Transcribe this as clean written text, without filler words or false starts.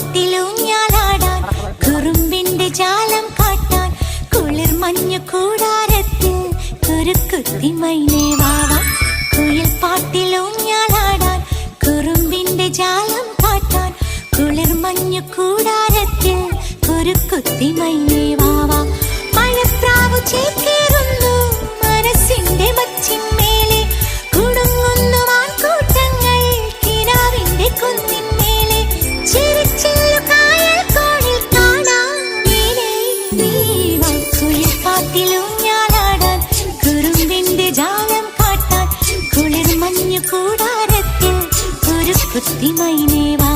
കുയിൽപ്പാട്ടിലൂഞ്ഞാലാടാൻ കുറുമ്പിന്റെ ജാലം കാട്ടാൻ കുളിർ മഞ്ഞു കൂടാരത്തിൽ കുരുക്കുത്തി മൈനേ വാവ. കുയിൽപ്പാട്ടിലൂഞ്ഞാലാടാൻ കുറുമ്പിന്റെ ജാലം കാട്ടാൻ കുളിർ മഞ്ഞു കൂടാരത്തിൽ കുരുക്കുത്തി മൈനേ വാവ. മഴപ്രാവു ചേക്കേറുന്നു മനസ്സിന്റെ മച്ചിന്മേലെ കുടുങ്ങുന്നു മാൻകൂട്ടങ്ങൾ കിനാവിന്റെ കുന്നിന്മേലെ. ചിരിച്ചില്ലു കായൽ കോണിൽ കാണാം കുയിൽപ്പാട്ടിലൂഞ്ഞാലാടാൻ കുറുമ്പിന്റെ ജാലം കാട്ടാൻ കുളിർ മഞ്ഞു കൂടാരത്തിൽ കുരുക്കുത്തി മൈനേ വാവ.